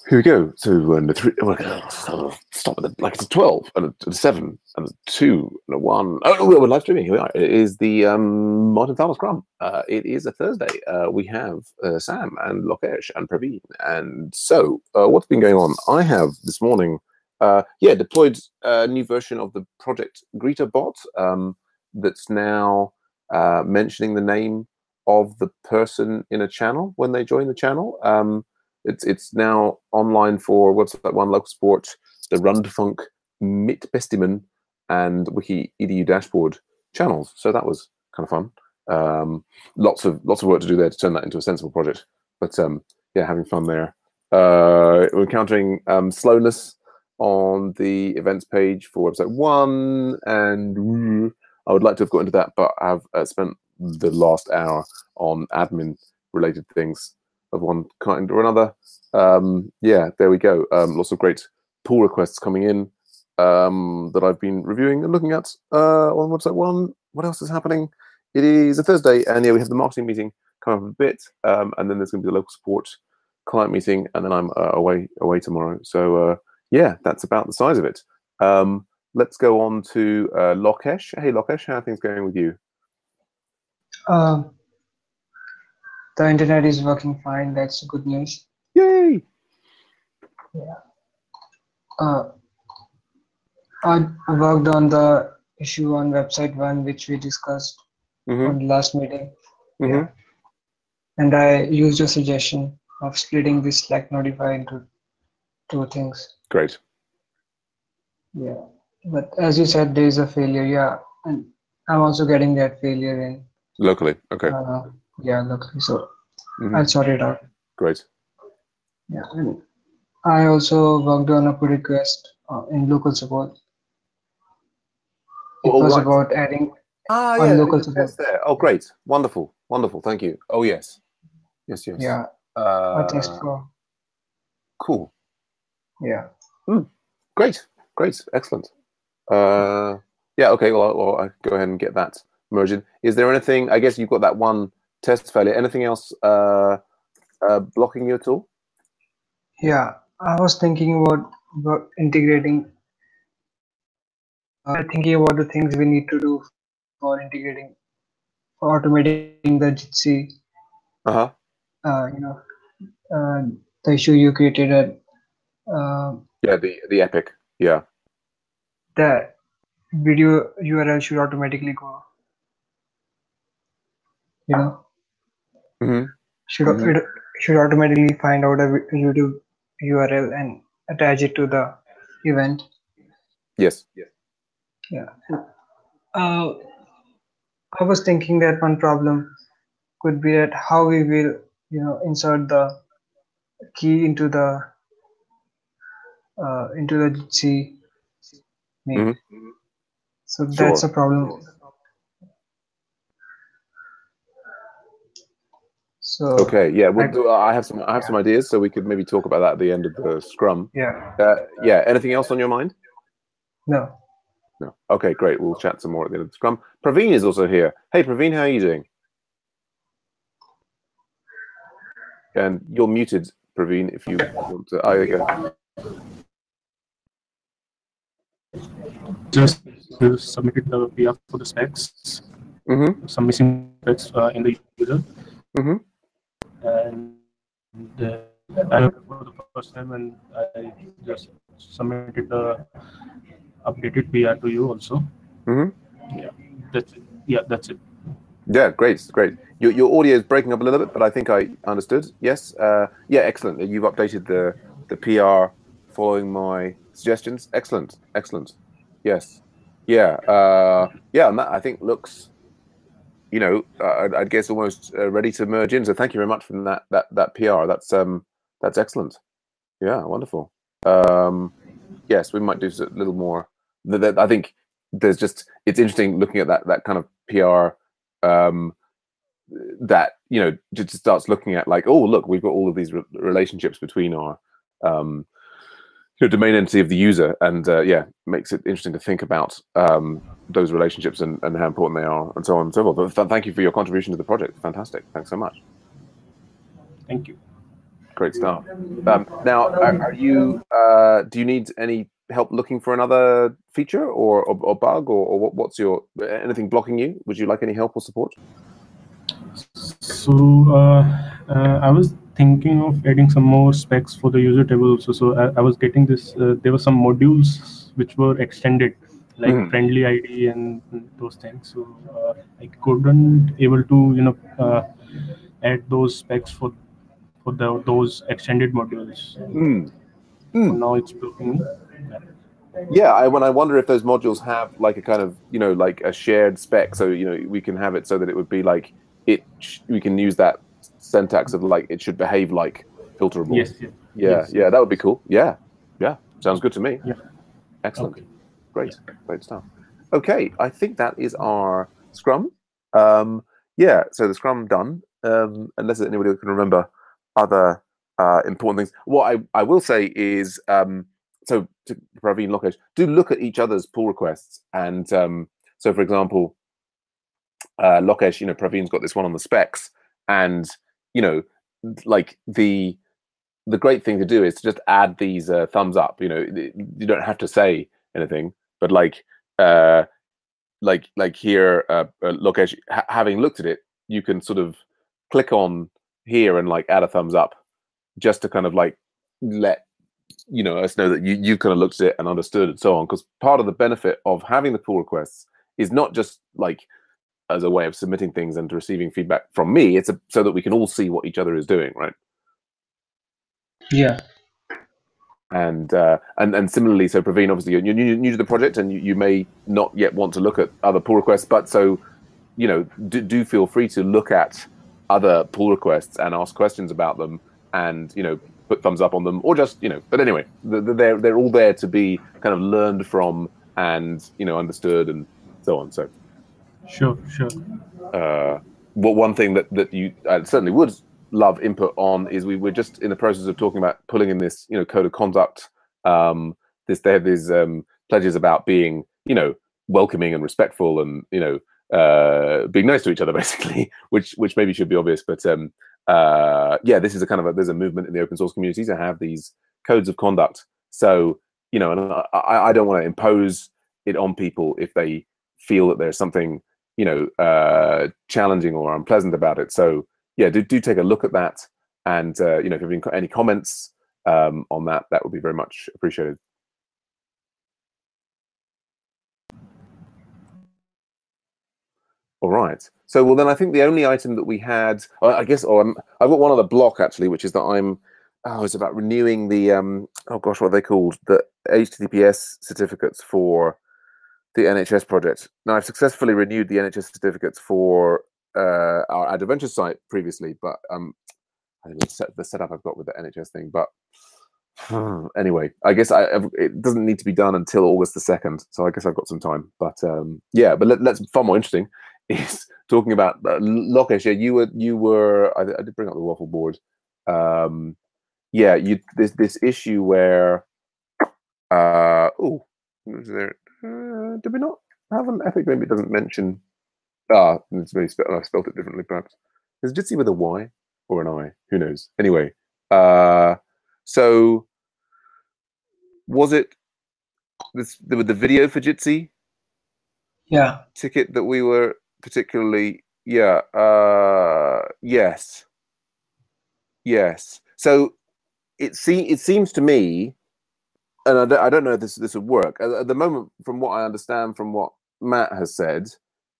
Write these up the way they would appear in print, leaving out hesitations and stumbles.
Here we go. So the three. Stop with it. Like it's a 12 and a 7 and a 2 and a 1. Oh no, we're live streaming. Here we are. It is the Martin Fowler Scrum. It is a Thursday. We have Sam and Lokesh and Praveen. And so, what's been going on? I have this morning, deployed a new version of the Project Greeter bot that's now mentioning the name of the person in a channel when they join the channel. It's now online for website one, local sport, the Rundfunk, Mitbestimen, and Wiki EDU dashboard channels. So that was kind of fun. Lots of work to do there to turn that into a sensible project. But yeah, having fun there. We're encountering slowness on the events page for website one, and I would like to have got into that, but I've spent the last hour on admin related things of one kind or another. Yeah, there we go. Lots of great pull requests coming in that I've been reviewing and looking at on website one. What else is happening? It is a Thursday, and yeah, we have the marketing meeting coming up a bit, and then there's going to be the local support client meeting, and then I'm away tomorrow. So yeah, that's about the size of it. Let's go on to Lokesh. Hey, Lokesh, how are things going with you? The internet is working fine. That's good news. Yay! Yeah. I worked on the issue on website one, which we discussed on the last meeting. Yeah. And I used your suggestion of splitting this Slack notify into two things. Great. Yeah. But as you said, there is a failure. Yeah. And I'm also getting that failure in. Locally. Okay. Yeah, locally. So I'll sort it out. Great. Yeah. And I also worked on a pull request in local support. It was about adding local support. There. Oh, great. Wonderful. Wonderful. Thank you. Oh, yes. Yes. Yeah. A test for. Cool. Yeah. Great. Excellent. Yeah. Okay. Well, I'll go ahead and get that merged in. Is there anything? I guess you've got that one test failure. Anything else blocking you at all? Yeah, I was thinking about integrating. Thinking about the things we need to do for integrating, for automating the Jitsi. The issue you created at. Yeah, the Epic. Yeah. The video URL should automatically go. It should automatically find out a YouTube URL and attach it to the event. Yes. Yeah. I was thinking that one problem could be that how we will, insert the key into the Jitsi meet. So that's a problem. So okay, yeah, I have some ideas, so we could maybe talk about that at the end of the Scrum. Yeah. Yeah. Anything else on your mind? No. Okay, great. We'll chat some more at the end of the Scrum. Praveen is also here. Hey, Praveen, how are you doing? And you're muted, Praveen, if you want to. There you go. Just submitted the PR for the specs. Some missing specs in the user. And I have for the first time, and I just submitted the updated PR to you also. Yeah, that's it. Yeah, great. Your audio is breaking up a little bit, but I think I understood. Yes. Yeah, excellent. You've updated the PR following my suggestions. Excellent. Yes. Yeah. And that I think looks, I'd guess almost ready to merge in. So thank you very much for that PR. That's excellent. Yeah, wonderful. Yes, we might do a little more. I think it's interesting looking at that kind of PR that just starts looking at like, oh look, we've got all of these relationships between our domain entity of the user, and makes it interesting to think about those relationships and how important they are, and so on and so forth. But thank you for your contribution to the project. Fantastic. Thanks so much. Thank you. Great stuff. Now, are you? Do you need any help looking for another feature or bug or what's your anything blocking you? Would you like any help or support? So I was thinking of adding some more specs for the user table also. So I was getting this. There were some modules which were extended, like friendly ID and those things. So I couldn't able to add those specs for those extended modules. So now it's blocking me. Yeah, I wonder if those modules have like a kind of like a shared spec, so we can have it so that it would be like we can use that syntax of like it should behave like filterable. Yes. Yeah, that would be cool. Yeah, sounds good to me. Yeah, excellent. Okay. Great stuff. Okay, I think that is our Scrum. Yeah, so the Scrum done. Unless anybody can remember other important things. What I will say is, so to Praveen, Lokesh, do look at each other's pull requests. And so, for example, Lokesh, Praveen's got this one on the specs, and like the great thing to do is to just add these thumbs up. You don't have to say anything, but like here, Lokesh, having looked at it, you can sort of click on here and like add a thumbs up, just to kind of like let us know that you've kind of looked at it and understood and so on. Because part of the benefit of having the pull requests is not just like as a way of submitting things and receiving feedback from me. It's so that we can all see what each other is doing, right? Yeah. And similarly, so Praveen, obviously you're new to the project and you may not yet want to look at other pull requests, but so do feel free to look at other pull requests and ask questions about them, and put thumbs up on them, or just but anyway, they're all there to be kind of learned from and understood and so on. So sure. One thing that you certainly would love input on is we're just in the process of talking about pulling in this code of conduct. They have these pledges about being welcoming and respectful and being nice to each other, basically, which maybe should be obvious, but yeah, this is a kind of there's a movement in the open source community to have these codes of conduct. So and I don't want to impose it on people if they feel that there's something challenging or unpleasant about it. So yeah, do take a look at that, and if you have any comments on that would be very much appreciated. All right. So, well, then I think the only item that we had, I guess, I've got one other block actually, which is that it's about renewing the, oh gosh, what are they called? The HTTPS certificates for the NHS project. Now, I've successfully renewed the NHS certificates for our Adventure site previously, but I don't know the setup I've got with the NHS thing. But anyway, I guess it doesn't need to be done until August the 2nd, so I guess I've got some time. But yeah, but let's far more interesting is talking about Lokesh. Yeah, you were. I did bring up the waffle board. Yeah, this issue where is there? Did we not have an ethic? Maybe it doesn't mention. It's maybe I spelled it differently, perhaps. Is Jitsi with a Y or an I? Who knows? Anyway, so was it with the video for Jitsi? Yeah. Ticket that we were particularly, yeah, yes. So it seems to me, and I don't know if this would work at the moment. From what I understand, from what Matt has said,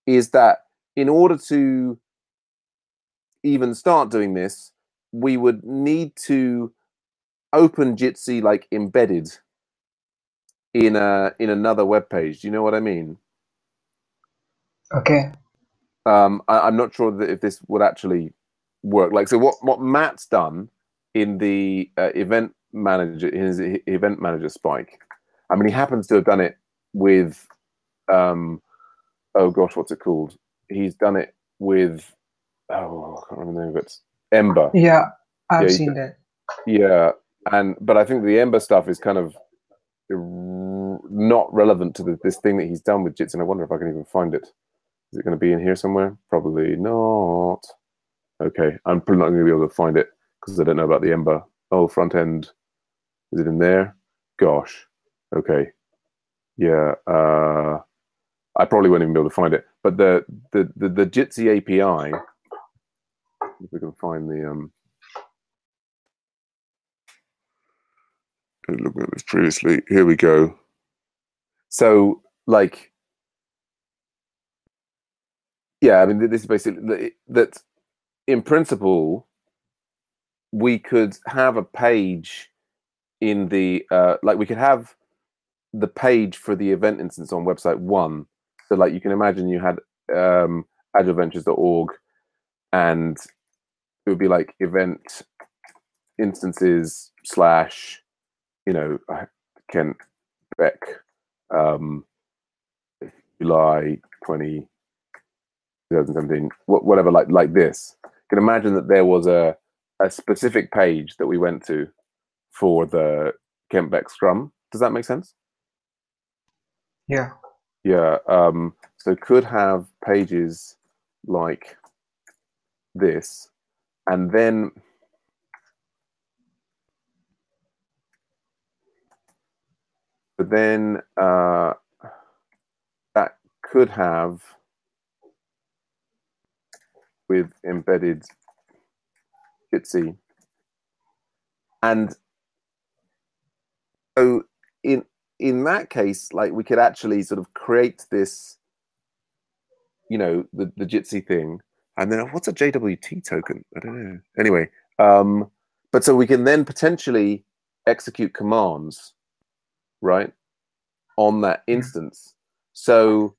is that in order to even start doing this, we would need to open Jitsi like embedded in another web page. Do you know what I mean? Okay. I'm not sure that if this would actually work. Like, so what Matt's done in the event manager, in his event manager spike, I mean, he happens to have done it with, oh gosh, what's it called? He's done it with, I can't remember the name of it. Ember. Yeah, I've seen that. Yeah, but I think the Ember stuff is kind of not relevant to this thing that he's done with Jits, and I wonder if I can even find it. Is it going to be in here somewhere? Probably not. Okay, I'm probably not going to be able to find it because I don't know about the Ember Oh, front end. Is it in there? Gosh. Okay. Yeah. I probably won't even be able to find it. But the Jitsi API, if we can find the looking at this previously. Here we go. So, like, yeah, I mean, this is basically that in principle, we could have a page in the, like, we could have the page for the event instance on website 1. So, like, you can imagine you had agileventures.org, and it would be like event instances / Kent Beck, July 2017, whatever, like this. You can imagine that there was a specific page that we went to for the Kent Beck Scrum. Does that make sense? Yeah. Yeah. So could have pages like this, and then that could have with embedded Jitsi, and so in that case, like, we could actually sort of create this, the Jitsi thing, and then what's a JWT token? I don't know. Anyway, but so we can then potentially execute commands, right, on that instance. So,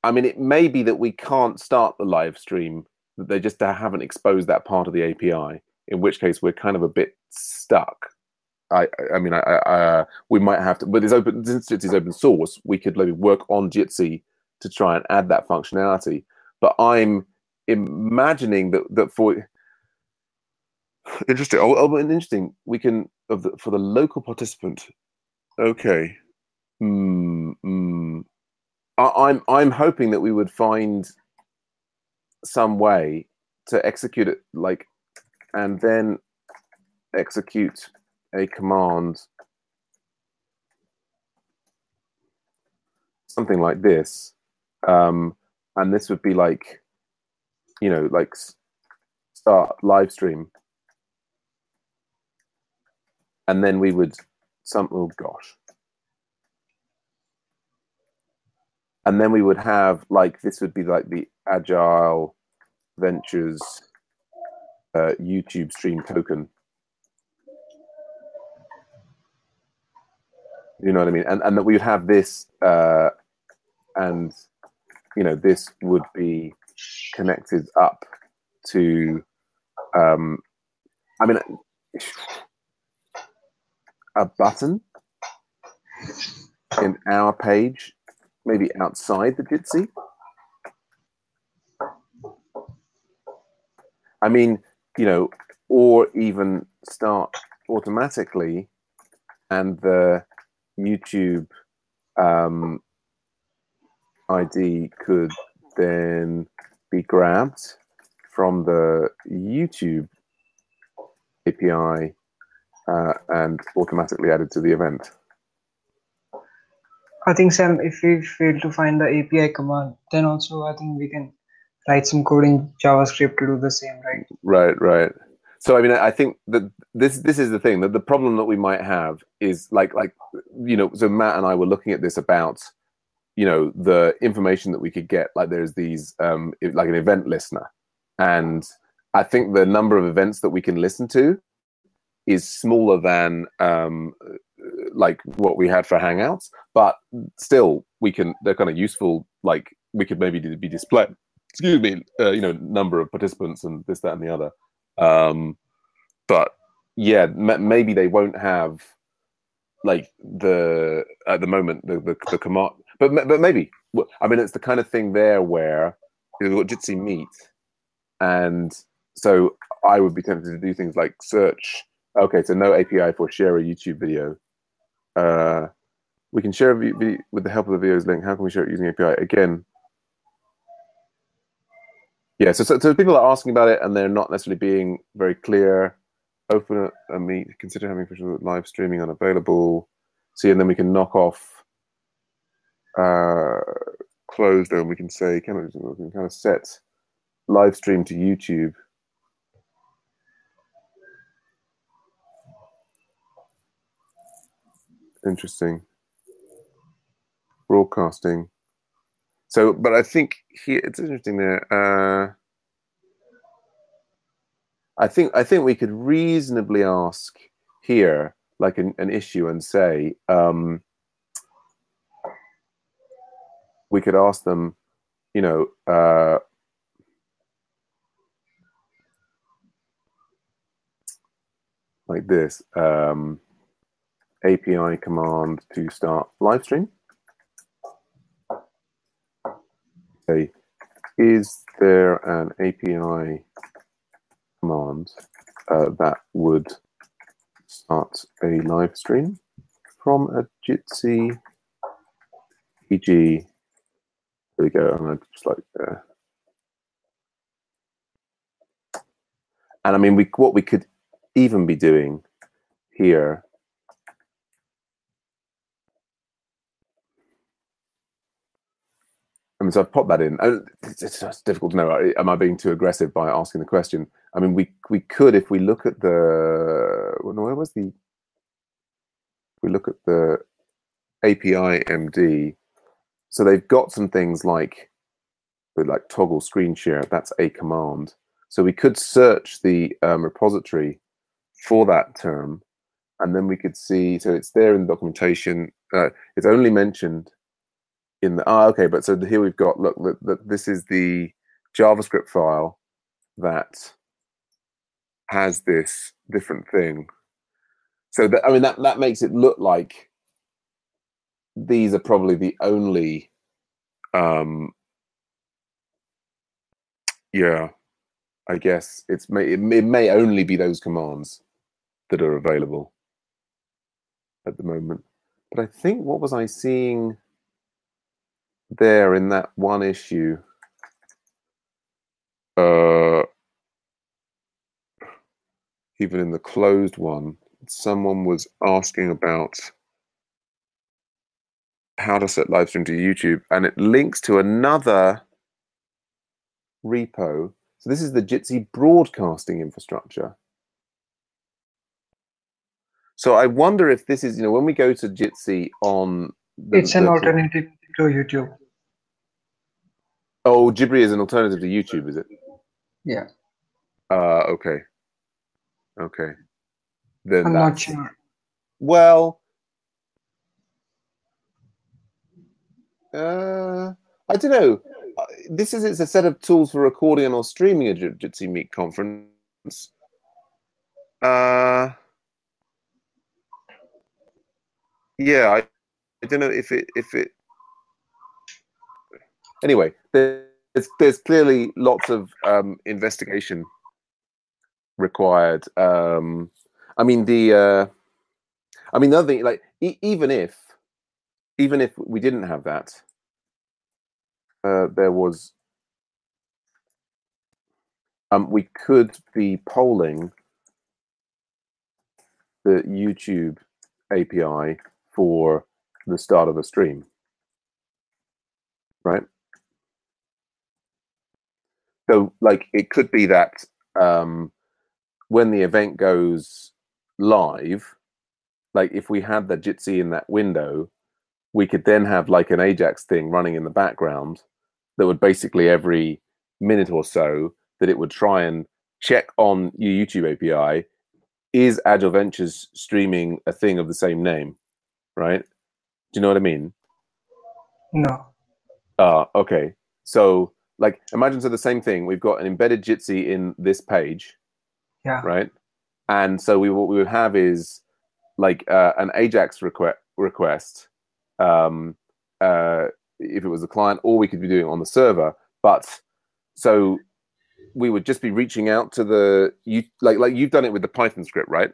I mean, it may be that we can't start the live stream, that they just haven't exposed that part of the API, in which case we're kind of a bit stuck. I mean, we might have to, but since Jitsi is open source, we could maybe work on Jitsi to try and add that functionality. But I'm imagining that for interesting, we can for the local participant. Okay. I'm hoping that we would find some way to execute it, like, and then execute a command, something like this, and this would be like, like start live stream, and then we would oh gosh, and then we would have, like, this would be like the Agile Ventures YouTube stream token. You know what I mean? And that we would have this, and this would be connected up to, I mean, a button in our page, maybe outside the Jitsi. I mean, or even start automatically, and the YouTube ID could then be grabbed from the YouTube API and automatically added to the event. I think, Sam, if we fail to find the API command, then also I think we can write some code in JavaScript to do the same, right? Right. So, I mean, I think that this is the thing, that the problem that we might have is like so Matt and I were looking at this about, the information that we could get. Like, there's these, like an event listener, and I think the number of events that we can listen to is smaller than like what we had for Hangouts, but still they're kind of useful. Like, we could maybe be displayed, number of participants and this, that, and the other. But yeah, maybe they won't have, like, at the moment the command, but maybe, I mean, it's the kind of thing there where we've got Jitsi Meet, and so I would be tempted to do things like search. Okay, so no API for share a YouTube video. We can share a video with the help of the videos link. How can we share it using API? Again, yeah. So people are asking about it, and they're not necessarily being very clear. open a meet. Consider having official live streaming unavailable. See, and then we can knock off closed, and we can say we can kind of set live stream to YouTube. Interesting. Broadcasting. So, but I think here it's interesting there. I think we could reasonably ask here, like an issue, and say we could ask them, you know, like this API command to start live stream. Say, is there an API command that would start a live stream from a Jitsi PG? There we go. I'm going to just like there. And I mean, what we could even be doing here I mean, so I've popped that in. It's difficult to know. Am I being too aggressive by asking the question? I mean, we could, if we look at the, where was the, if we look at the API MD, so they've got some things like toggle screen share. That's a command. So we could search the repository for that term, and then we could see, so it's there in the documentation. It's only mentioned in the, okay, but so here we've got, look, this is the JavaScript file that has this different thing. So that, I mean, that makes it look like these are probably the only, yeah, I guess it may only be those commands that are available at the moment. But I think, what was I seeing there in that one issue? Even in the closed one, someone was asking about how to set live stream to YouTube, and it links to another repo. So this is the Jitsi broadcasting infrastructure. So I wonder if this is, when we go to Jitsi on it's an alternative to YouTube. Oh, Jibri is an alternative to YouTube, is it? Yeah. Okay. Okay. Then I'm not sure. Well, I don't know. It's a set of tools for recording or streaming a Jitsi Meet conference. Yeah, I don't know if it. Anyway, there's clearly lots of investigation required. I mean, the other thing, like even if we didn't have that, there was we could be polling the YouTube API for the start of a stream, right? So, like, it could be that when the event goes live, like if we had the Jitsi in that window, we could then have like an Ajax thing running in the background that would basically every minute or so that it would try and check on your YouTube API, is Agile Ventures streaming a thing of the same name, right? Do you know what I mean? No. Okay. So, like, imagine, so the same thing. We've got an embedded Jitsi in this page, yeah, right? And so what we would have is like an Ajax request, if it was a client, or we could be doing it on the server. But so we would just be reaching out to like you've done it with the Python script, right?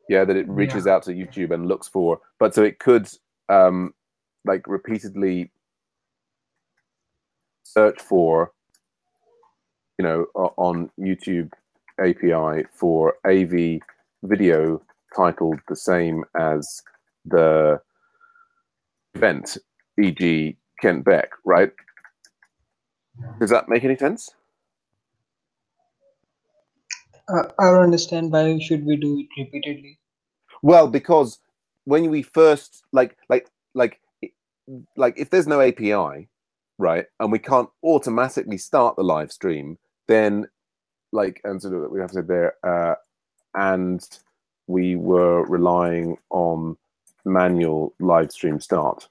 Yeah, that it reaches out to YouTube and looks for. But so it could like repeatedly search for, on YouTube API for AV video titled the same as the event, e.g. Kent Beck, right? Does that make any sense? I don't understand why should we do it repeatedly. Well, because when we first like if there's no API, right, and we can't automatically start the live stream, then and so we have to say there, and we were relying on manual live stream start.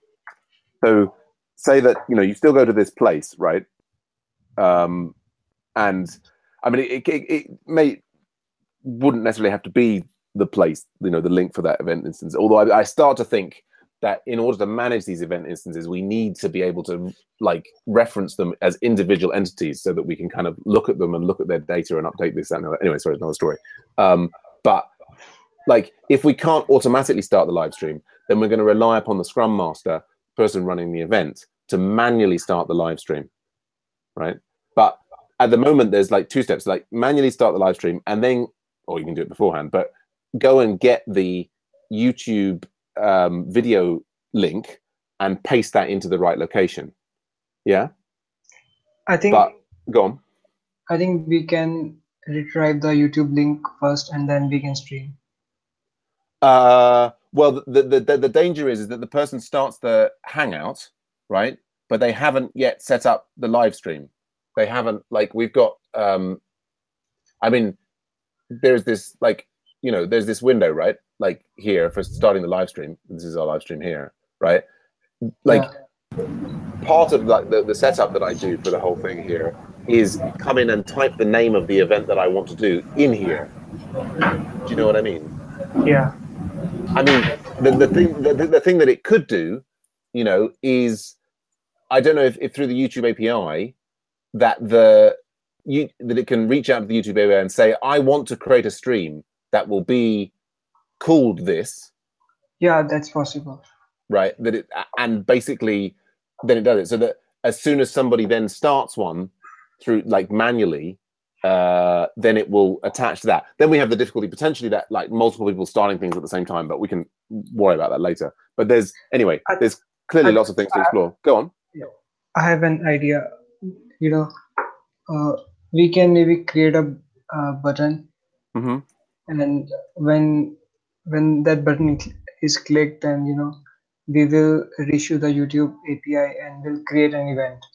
So say that you still go to this place, right? And I mean it wouldn't necessarily have to be the place, the link for that event instance. Although I start to think that in order to manage these event instances, we need to be able to reference them as individual entities so that we can kind of look at them and look at their data and update this and that. Anyway, sorry, another story. But if we can't automatically start the live stream, then we're going to rely upon the Scrum Master, person running the event, to manually start the live stream, right? But at the moment, there's two steps: manually start the live stream, and then, or you can do it beforehand, but go and get the YouTube video link and paste that into the right location. Yeah, I think. But go on. I think we can retrieve the YouTube link first, and then we can stream. Well, the danger is that the person starts the Hangout, right? But they haven't yet set up the live stream. They haven't we've got. I mean, there's this there's this window, right? Here for starting the live stream. This is our live stream here, right? Part of the setup that I do for the whole thing here is come in and type the name of the event that I want to do in here. Do you know what I mean? Yeah. I mean, the thing that it could do, is I don't know if through the YouTube API that it can reach out to the YouTube API and say, I want to create a stream that will be called this. Yeah, that's possible. Right. And basically then it does it. So that as soon as somebody then starts one through manually, then it will attach to that. Then we have the difficulty potentially that multiple people starting things at the same time, but we can worry about that later. But there's clearly lots of things to explore. Go on. I have an idea. We can maybe create a button, and when that button is clicked, and we will reissue the YouTube API and we'll create an event.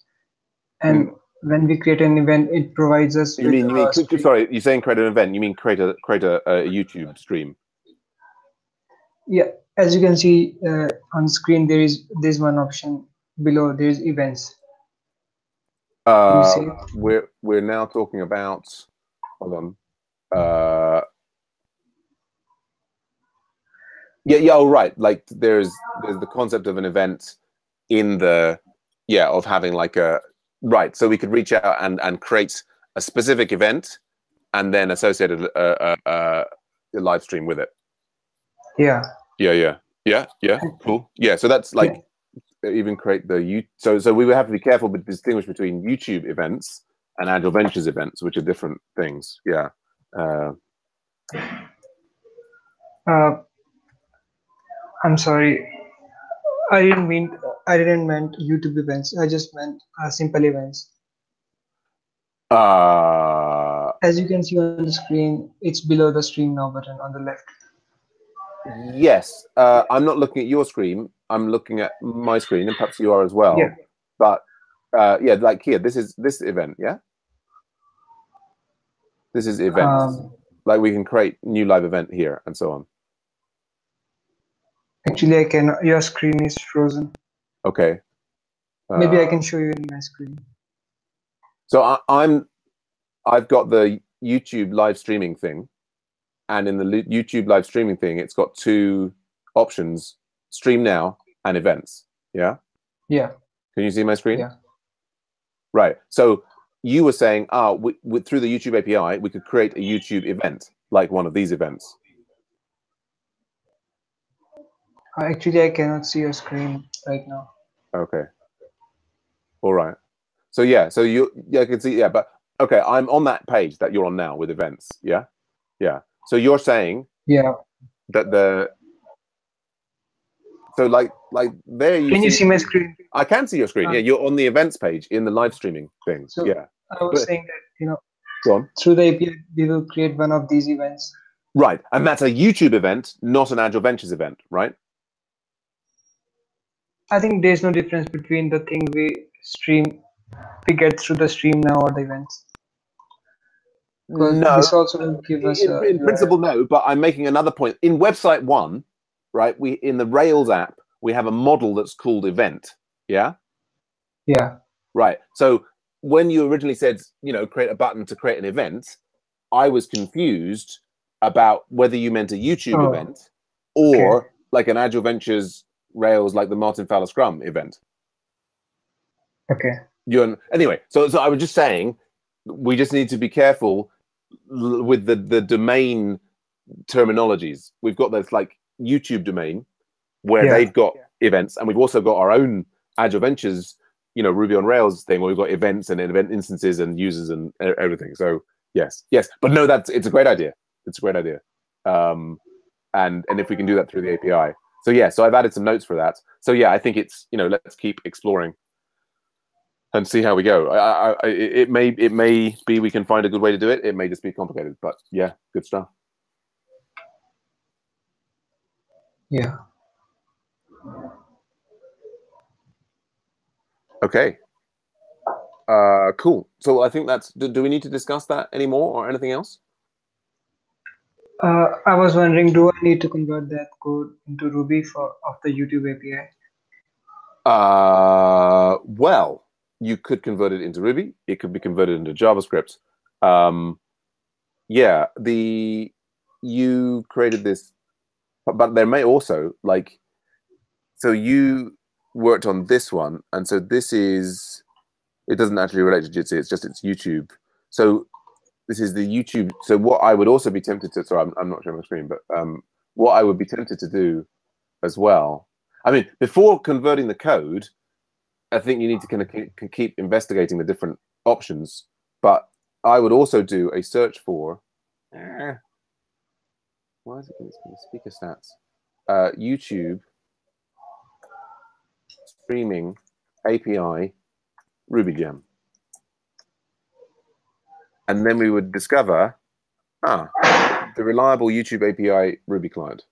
And when we create an event, it provides us. Sorry, you're saying create an event? You mean create a YouTube stream? Yeah, as you can see on the screen, there's one option below. There's events. We're now talking about. Hold on. Yeah. Oh, right. There's the concept of an event in the of having a. Right, so we could reach out and create a specific event, and then associate a live stream with it. Yeah. Cool. Yeah, so that's even create the so we would have to be careful to distinguish between YouTube events and Agile Ventures events, which are different things. Yeah. I'm sorry. I didn't mean YouTube events. I just meant simple events. As you can see on the screen, it's below the Stream Now button on the left. Yes, I'm not looking at your screen. I'm looking at my screen, and perhaps you are as well. Yeah. But here, this is this event. Yeah. This is events. We can create new live event here and so on. Actually, I cannot. Your screen is frozen. Okay. Maybe I can show you in my screen. So I've got the YouTube live streaming thing, and in the YouTube live streaming thing, it's got two options: Stream Now and Events. Yeah. Yeah. Can you see my screen? Yeah. Right. So you were saying, through the YouTube API, we could create a YouTube event like one of these events. Actually, I cannot see your screen right now. Okay. All right. So yeah, I can see. Yeah, but Okay, I'm on that page that you're on now with events. Yeah, yeah. So you're saying that so like there you can you see my screen? I can see your screen. Yeah, you're on the events page in the live streaming thing. So yeah. I was saying that Go on. through the API we will create one of these events. Right, and that's a YouTube event, not an Agile Ventures event, right? I think there's no difference between the thing we get through the stream now or the events. No, this also will give us in principle, no. But I'm making another point. In website 1, right? In the Rails app we have a model that's called event. Yeah. Yeah. Right. So when you originally said create a button to create an event, I was confused about whether you meant a YouTube event or like an Agile Ventures Rails, like the Martin Fowler Scrum event. Okay. Anyway, so I was just saying, we just need to be careful with the domain terminologies. We've got this like YouTube domain where they've got events, and we've also got our own Agile Ventures, Ruby on Rails thing where we've got events and event instances and users and everything. So yes, but no, it's a great idea. It's a great idea. And if we can do that through the API. So yeah, so I've added some notes for that. So yeah, I think it's, let's keep exploring and see how we go. It may be we can find a good way to do it. It may just be complicated, but yeah, good stuff. Yeah. Okay. Cool. So I think that's. Do we need to discuss that anymore or anything else? I was wondering, do I need to convert that code into Ruby of the YouTube API? Well, you could convert it into Ruby. It could be converted into JavaScript. Yeah, you created this, but there may also so you worked on this one, and so this is. It doesn't actually relate to Jitsi. It's YouTube. So this is the YouTube. So what I would also be tempted to. Sorry, I'm not showing my screen, but what I would be tempted to do as well. I mean, before converting the code, I think you need to kind of keep investigating the different options. But I would also do a search for. Why is it going to speaker stats? YouTube streaming API RubyGem. And then we would discover the reliable YouTube API Ruby client.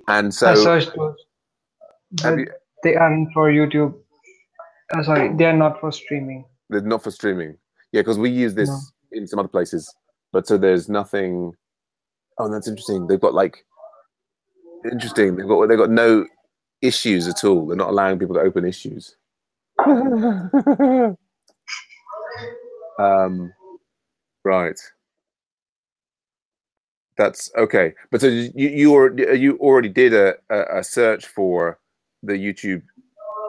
And so I searched those, but they aren't for YouTube. Sorry, they are not for streaming. They're not for streaming. Yeah, because we use this in some other places. But so there's nothing. Oh, that's interesting. They've got interesting. They've got no issues at all. They're not allowing people to open issues. Right. That's okay. But so you already did a search for the YouTube,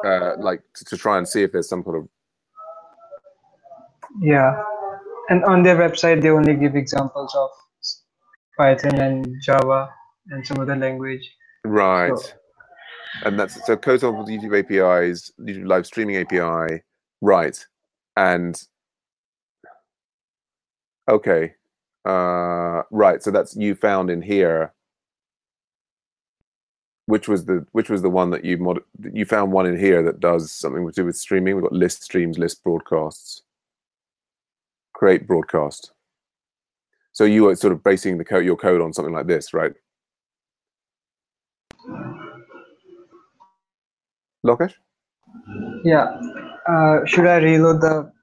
to try and see if there's some kind of. Yeah, and on their website they only give examples of Python and Java and some other language. Right. So. And that's so code samples, YouTube APIs, YouTube live streaming API, right? And okay, right. So that's you found in here. Which was the one that you found one in here that does something to do with streaming. We've got list streams, list broadcasts, create broadcast. So you were sort of basing your code on something like this, right? Lokesh? Yeah. Should I reload the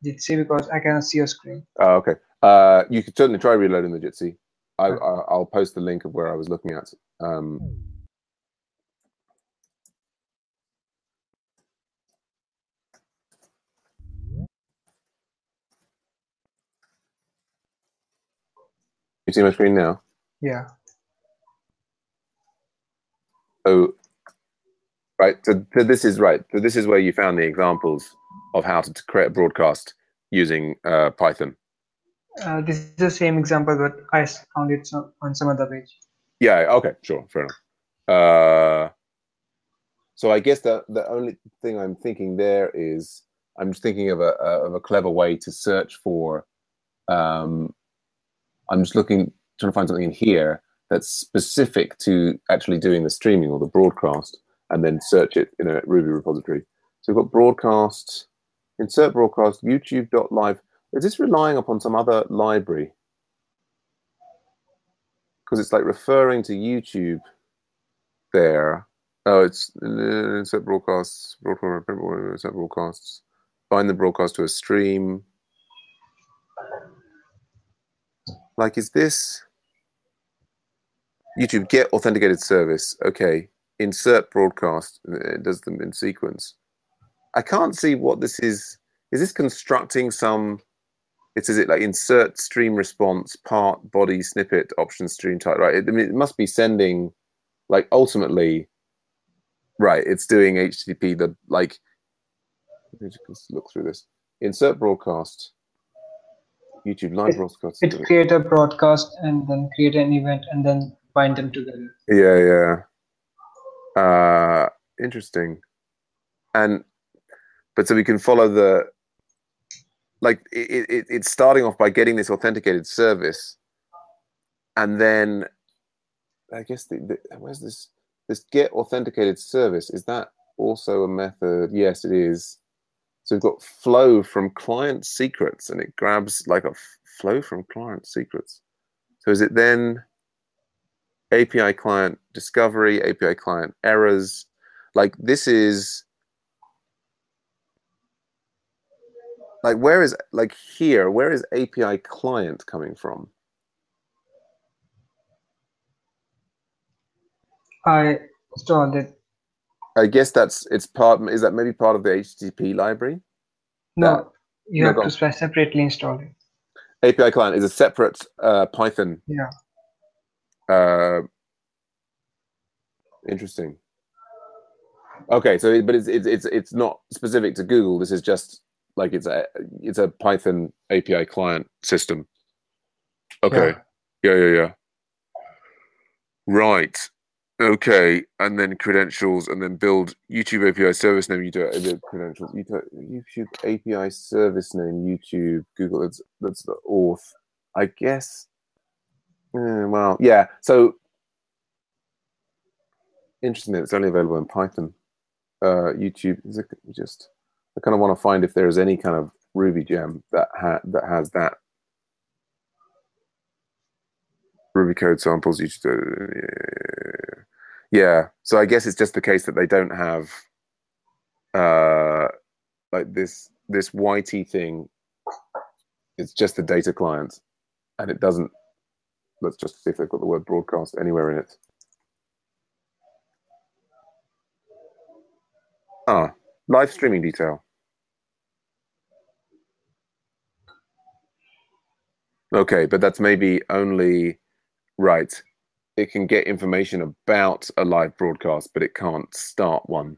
Jitsi because I cannot see your screen? Okay. You could certainly try reloading the Jitsi. I'll post the link of where I was looking at. You see my screen now? Yeah. So, right. So this is right. So this is where you found the examples of how to create a broadcast using Python. This is the same example, but I found it on some other page. Yeah. Okay. Sure. Fair enough. So I guess the only thing I'm thinking there is I'm just thinking of a clever way to search for. I'm just trying to find something in here that's specific to actually doing the streaming or the broadcast, and then search it in a Ruby repository. So we've got broadcast, insert broadcast, YouTube.live. Is this relying upon some other library? Because it's like referring to YouTube there. Oh, it's insert broadcasts, insert broadcasts, bind the broadcast to a stream. Like, is this YouTube get authenticated service? Okay, insert broadcast. It does them in sequence. I can't see what this is. Is this constructing some? Is it like insert stream response part body snippet option stream type? Right. I mean, it must be sending, like, ultimately. Right. It's doing HTTP. Let me just look through this. Insert broadcast. YouTube live broadcast. It create a broadcast and then create an event and then bind them together. Yeah. Interesting. But so we can follow the, like, it's starting off by getting this authenticated service, and then I guess where's this get authenticated service? Is that also a method? Yes, it is. So we've got flow from client secrets, and it grabs like a flow from client secrets. So is it then API client discovery, API client errors? Like, this is like, where is API client coming from? I installed it. I guess is that maybe part of the HTTP library? No, you have to separately install it. API client is a separate Python. Yeah. Interesting. Okay, so but it's not specific to Google. This is just like it's a Python API client system. Okay. Yeah. Right. Okay, and then credentials, and then build YouTube API service name. You do it credentials. YouTube API service name. YouTube Google. That's the auth. I guess. Well, yeah. So interesting that it's only available in Python. YouTube is just. I kind of want to find if there is any kind of Ruby gem that has that. Ruby code samples. YouTube. Yeah, so I guess it's just the case that they don't have like this YT thing. It's just the data client, and it doesn't. Let's just see if they've got the word broadcast anywhere in it. Live streaming detail. Okay, but that's maybe only right. It can get information about a live broadcast, but it can't start one.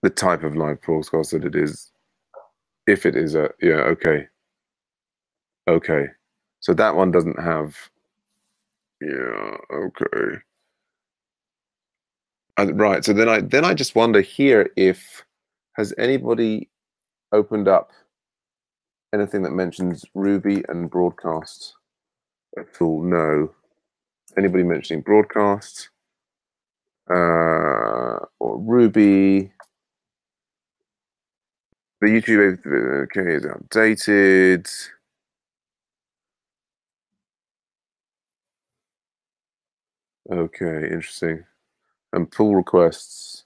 The type of live broadcast that it is, if it is okay. So that one doesn't have. Yeah, okay. Right. So then I just wonder here, if has anybody opened up anything that mentions Ruby and broadcast at all? No. Anybody mentioning broadcast or Ruby? The YouTube is outdated. Okay, interesting. And pull requests.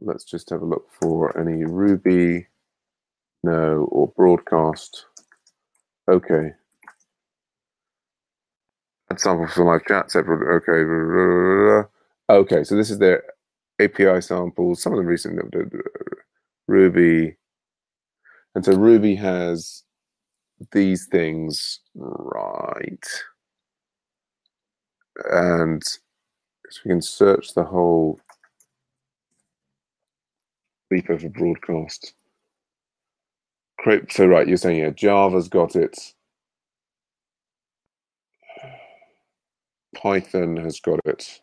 Let's just have a look for any Ruby, no, or broadcast. Okay. Add sample for live chat, separate. Okay. Okay, so this is their API samples. Some of them recent Ruby. And so Ruby has these things, right? And so we can search the whole repo for broadcast. So right, you're saying, yeah, Java's got it. Python has got it.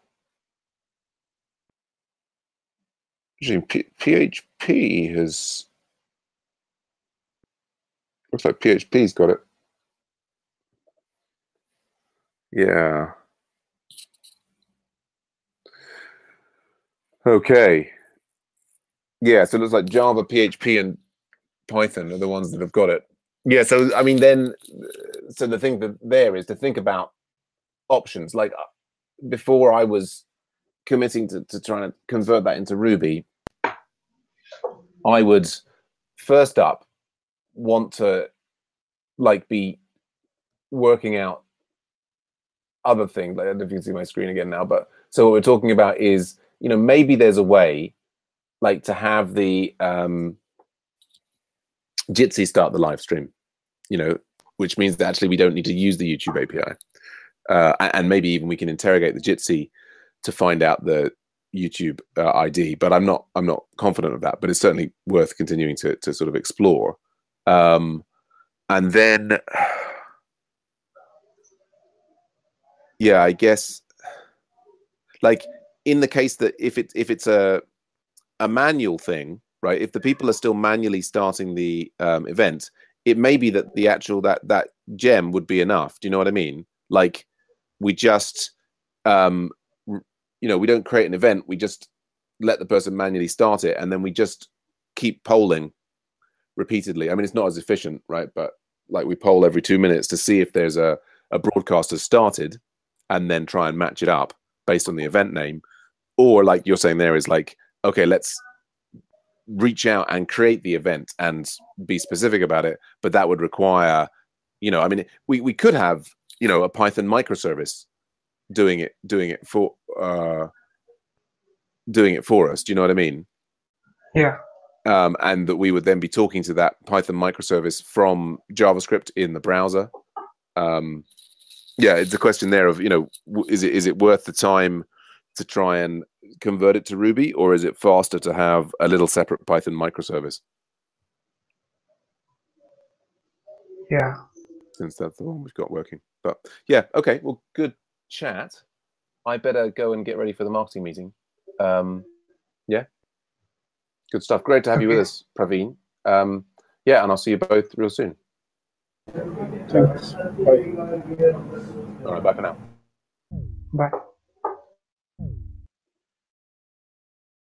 PHP has... Looks like PHP's got it. Yeah. Okay. Yeah, so it looks like Java, PHP, and Python are the ones that have got it. Yeah, so I mean, then, so the thing that there is to think about options. Like before I was committing to trying to convert that into Ruby, I would first up want to like be working out other things. Like, I don't know if you can see my screen again now, but so what we're talking about is, you know, maybe there's a way like to have the Jitsi start the live stream, you know, which means that actually we don't need to use the YouTube API. And maybe even we can interrogate the Jitsi to find out the YouTube ID, but I'm not confident of that, but it's certainly worth continuing to sort of explore. And then, yeah, I guess, like in the case that if it's a manual thing, right? If the people are still manually starting the event, it may be that the actual that gem would be enough. Do you know what I mean? Like we just, you know, we don't create an event. We just let the person manually start it, and then we just keep polling repeatedly. I mean, it's not as efficient, right? But like we poll every 2 minutes to see if there's a broadcast has started, and then try and match it up based on the event name. Or like you're saying there is like, okay, let's reach out and create the event and be specific about it. But that would require, you know, I mean, we could have, you know, a Python microservice doing it for us. Do you know what I mean? Yeah. And that we would then be talking to that Python microservice from JavaScript in the browser. Yeah, it's a question there of, you know, is it worth the time to try and convert it to Ruby, or is it faster to have a little separate Python microservice? Yeah. Since that's the one we've got working. But yeah, okay, well, good chat. I better go and get ready for the marketing meeting. Yeah, good stuff. Great to have you with us, Praveen. Yeah, and I'll see you both real soon. Thanks. Bye. All right, bye for now. Bye.